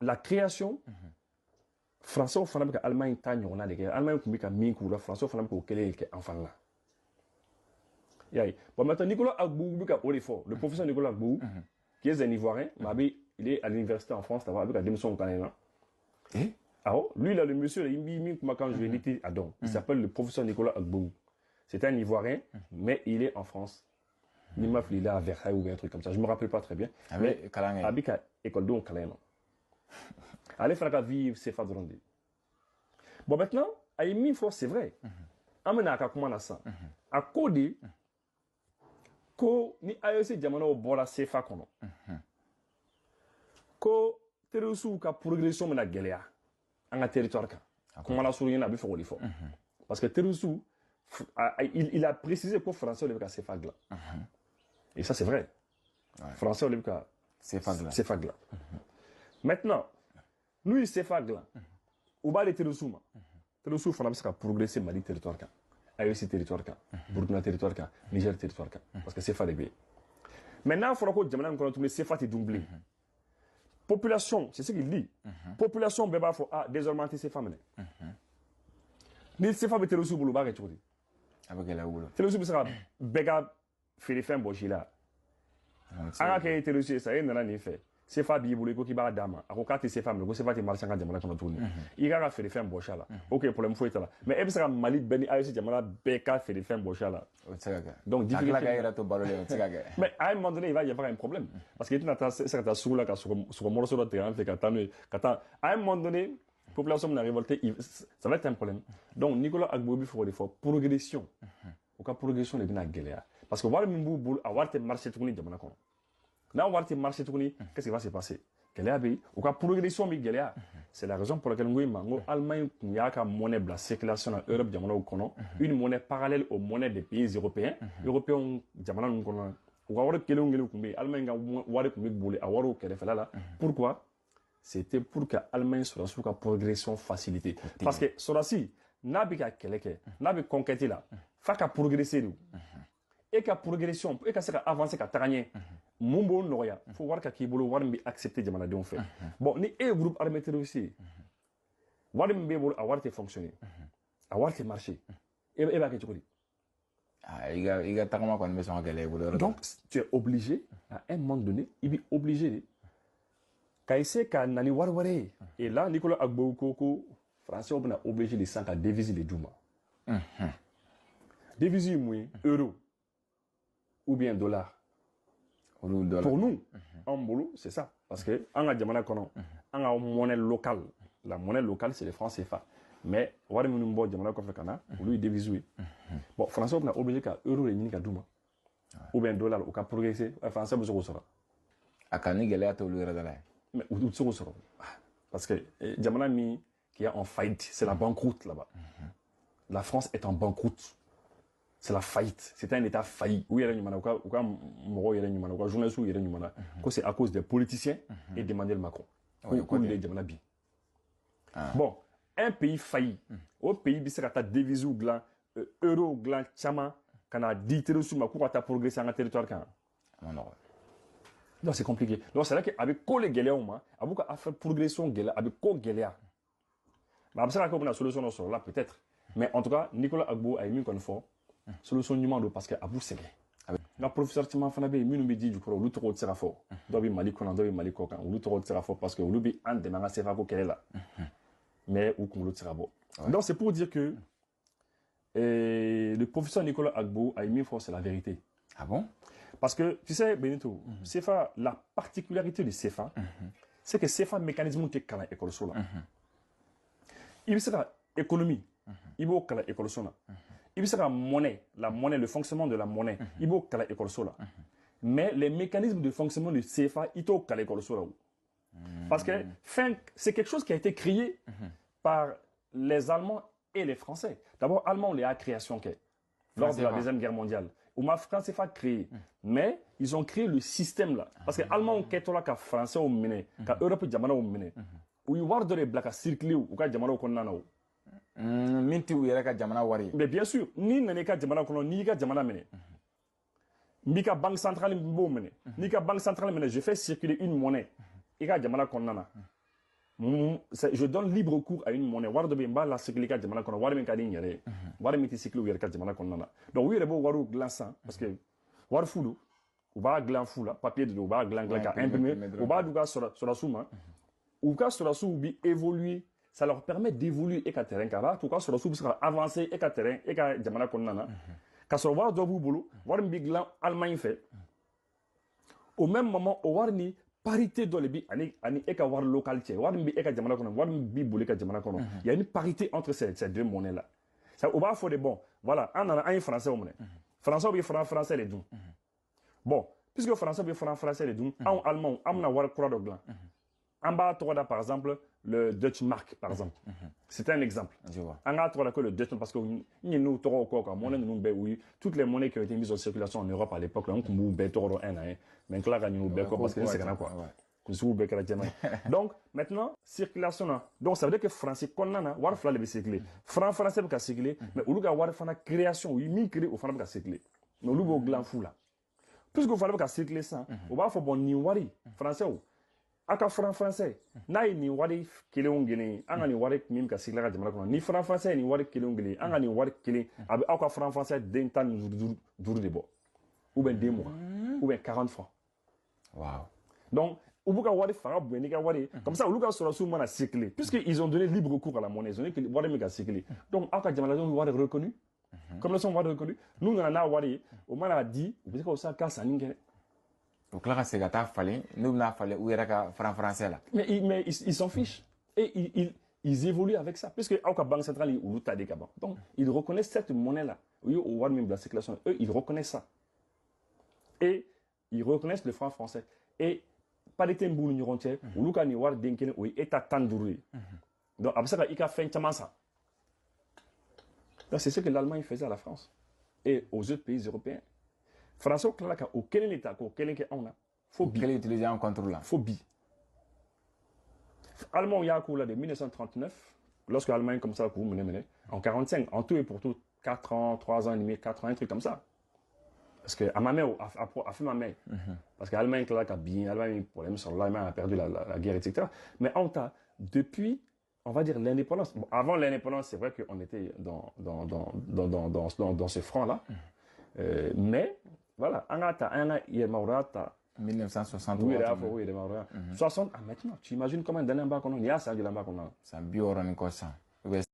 la création, français au fana bɛ Allemagne ta ɲɔgɔnna de kɛ Allemagne tun bɛ ka min k'u la français fana bɛ k'o kelen de kɛ an fana la y'a ye bon maintenant Nicolas Gbagbo bɛ ka o de fɔ le professeur Nicolas Gbagbo qui est un Ivoirien mais il est à l'université en France là-bas a bɛ ka denmisɛnw kalan na ah oh, lui là le monsieur il min kumakan je l'ai à don il s'appelle le professeur Nicolas Gbagbo c'est un Ivoirien mais il est en France ni ma fille là à Versailles ou un truc comme ça je me rappelle pas très bien mais a bɛ ka écoledenw kalan na allez faire la vie c'est pas drôle. Bon maintenant à une fois c'est vrai amène à comment là ça à code ko ni AEC jamana o bora CFA kono ko terrorisme ka progression na gɛlɛya an ka territoire kan comment la souris na bi fo fo parce que terrorisme il a précisé que français le ka CFA gla et ça c'est vrai français le ka CFA gla maintenant nous il CFA gla ou ba le terrorisme fana bi se ka progresser Mali territoire kan AEC territoire kan Burkina territoire kan Niger territoire kan parce que CFA de be maintenant il faudra que jamana ko tout CFA ti doublé population c'est ce qu'il dit population beba fo désormais CFA mene ni CFA be terrorisme bulu ba ke chodi avec la bulu terrorisme sera bega fere fin bochila anga ke terrorisme ça y nana ni fait CFA bi bulu ko ki ba dama ako ka te CFA me ko CFA te marchand jamana kono tourni il ga fere fin bochala OK problème fo etala mais e sera Mali beni AEC jamana beka fere fin bochala donc difficulté mais à un moment donné il va y avoir un problème parce que c'est ta soula ka sur morceau de terrain fait kata à un moment donné population na révolté ça va être un problème donc Nicolas Gbagbo faut des fois progression au cas progression les bina gelea parce que wala mbu bul a warte marché tukuni jamana kono na warte marché tukuni qu'est-ce qui va se passer gelea bi au cas progression bi gelea c'est la raison pour laquelle ngui mango Allemagne ya ka monnaie bla circulation en Europe jamana kono une monnaie parallèle aux monnaies des pays européens jamana kono wawre kele ngelu kumbe Allemagne ga ware kumbe bule a waro kele fela là pourquoi c'était pour que l'Allemagne soit sous la progression facilitée. Parce que Sorasi, n'a pas qu'à n'a pas conquêter là, faut qu'à progresser nous. Et qu'à progression, et qu'à avancer qu'à gagner. Mon bon noya, faut voir qu'à qui bolo voir me accepter de maladie on fait. Bon, ni un groupe armé aussi. Voir me bolo avoir te fonctionner, avoir te marcher. Et bah que tu dis. Il y a tellement qu'on met son galère. Donc tu es obligé à un moment donné, il est obligé. Kaïse ka nani warware et là Nicolas Gbagbo koko français on a obligé de sans ka devise les douma devise mouy euro ou bien dollar pour nous en boulot c'est ça parce que en a jamana kono en a monnaie locale la monnaie locale c'est le franc CFA mais wari minu mbo jamana ko fekana lui devise oui bon français on a obligé ka euro et ni ka douma ou bien dollar ou ka progresser français besoin sera akani gelea to lu redala mais où sont parce que Jamana mi qui est en faillite c'est la banqueroute là-bas la France est en banqueroute c'est la faillite c'est un état failli où il y a journaliste où il y a c'est à cause des politiciens et d'Emmanuel Macron les Jamana bi bon un pays failli au pays bi sera ta devise ou glan euro glan chama kana ditero sur ma cour ta progresser en territoire kan non non, c'est compliqué. Donc, c'est là qu'avec quoi les galères, avec quoi faire progression galère, avec quoi galère. Mais après ça, on a une solution sur là, peut-être. Mais en tout cas, Nicolas Gbagbo a mis qu'on fait solution numéro parce que Abou c'est la professeur Tima Fanabe, il me dit du coup, l'autre trop de fort. Dobi Mali Konan, Dobi Mali Kokan, ou l'autre trop de fort parce que l'oubi un des mangas c'est pas qu'elle est là. Mais où qu'on l'autre sera bon. Donc, c'est pour dire que le professeur Nicolas Gbagbo a mis c'est la vérité. Ah bon? Parce que, tu sais, Benito, CFA, la particularité du CFA, c'est que CFA, mécanisme qui est à l'école sur là. Il sera économie, il va à l'école sur là. Il sera monnaie, la monnaie, le fonctionnement de la monnaie, il va à l'école sur là. Mais les mécanismes de fonctionnement du CFA, il va à l'école sur là. Parce que, c'est quelque chose qui a été créé par les Allemands et les Français. D'abord, Allemands, on les a création lors de la Deuxième Guerre mondiale. Où ma France s'est fait créer. Mais ils ont créé le système là. Parce que Allemand ont créé là, Français ont mené, Europe jamana ont mené. Où ils voient de les blacks à circuler ou qu'à jamana qu'on a nou. Minti ou yera ka jamana wari. Mais bien sûr, ni n'est qu'à jamana qu'on ni qu'à jamana mené. Ni qu'à banque centrale m'bo mené. Ni qu'à banque centrale mené. Je fais circuler une monnaie. ika jamana konnana je donne libre cours à une monnaie wari dɔ bɛ yen n b'a la cycle ka jamana kɔnɔ wari min ka di n yɛrɛ ye wari min tɛ cycle u yɛrɛ ka jamana kɔnɔna donc u yɛrɛ b'o wariw dilan san parce que wari fu don u b'a dilan fu la papier de don u b'a dilan ka imprimer u b'a d'u ka sɔrɔdasiw ma u ka sɔrɔdasiw bi évoluer ça leur permet d'évoluer e ka terrain kan a b'a to u ka sɔrɔdasiw bɛ se ka avancer e ka terrain e ka jamana kɔnɔna na ka sɔrɔ wari dɔ b'u bolo wari min bɛ dilan Allemagne fɛ au même moment o wari ni parité dɔ de bi ani e ka wari local cɛ wari min bɛ e ka jamana kɔnɔ wari min b'i bolo e ka jamana kɔnɔ il y a une parité entre ces deux monnaies là ça o b'a fɔ de bon voilà an nana an ye français minɛ français bɛ franc français de dun bon puisque français bɛ franc français de dun anw allemand an bɛna wari kura dɔ dilan an b'a tɔgɔ da par exemple le Deutsche Mark par exemple c'est un exemple an k'a tɔgɔ da que le Deutsche parce que n ye n'u tɔgɔw kɔ kan monnaie ninnu bɛɛ oui toutes les monnaies qui ont été mises en circulation en Europe à l'époque là n tun b'u bɛɛ tɔgɔ dɔn un à un mais n tila ka ɲin'u bɛɛ kɔ parce que n sɛgɛnna quoi kunsigiw bɛɛ kɛra jɛman ye donc maintenant circulation na donc ça veut dire que français kɔnɔna na wari fila de bɛ circuler franc français bɛ ka circuler mais olu ka wari fana création u ye min créer o fana bɛ ka circuler mais olu b'o dilan fu la puisque o fana bɛ ka circuler sisan o b'a fɔ bon nin wari français o a ka franc français n'a ye nin wari kelen o kelen ye an ka nin wari min bɛ ka circuler ka jamana kɔnɔ ni franc français ye nin wari kelen o kelen ye an ka nin wari kelen a bɛ aw ka franc français den 15 de bɔ ou bien den 20 ou bien 40 francs wow donc u b'u ka wari fanga bonya n'i ka wari ye comme ça olu ka sɔrɔdasiw mana circuler puisque ils ont donné libre cours à la monnaie ils ont dit que wari min ka circuler donc aw ka jamanadenw bɛ wari reconnu comme ils sont wari reconnu n'u nana n'a wari ye o mana di u bɛ se ka o sa ka sanni kɛ u tila ka segin ka taa falen n'u bɛna falen u yɛrɛ ka franc français la mais ils s'en fichent et ils évoluent avec ça puisque aw ka banque centrale olu ta de ka ban donc ils reconnaissent cette monnaie là u ye o wari min bila circulation eux ils reconnaissent ça et ils reconnaissent le franc français et parité min b'u ni ɲɔgɔn cɛ olu ka nin wari den kelen o ye état 15 ye donc a bɛ se ka i ka fɛn caman san donc c'est ce que l'Allemagne faisait à la France et aux autres pays européens français tilala ka o kelen de ta k'o kelen kɛ anw na fo bi kelen utiliser en contre la fo bi Allemands y'a k'u la de 1939 lorsque l'Allemagne comme ça k'u minɛ en 45 en tout et pour tout 4 ans 3 ans et demi 4 ans un truc comme ça parce que à ma mère a fait ma mère parce que l'Allemagne tilala ka bin Allemagne problème sur l'Allemagne a perdu la guerre etc mais anw ta depuis on va dire l'indépendance bon, avant l'indépendance c'est vrai qu'on était dans ce front là mais voilà an ka ta an ka yɛlɛmawɔrɔya ta 1960 u yɛrɛ y'a fɔ ko yɛlɛmawɔrɔya 60 à maintenant tu imagines combien d'années an b'a kɔnɔ nin y'a san joli an b'a kɔnɔ san 60 ni kɔ san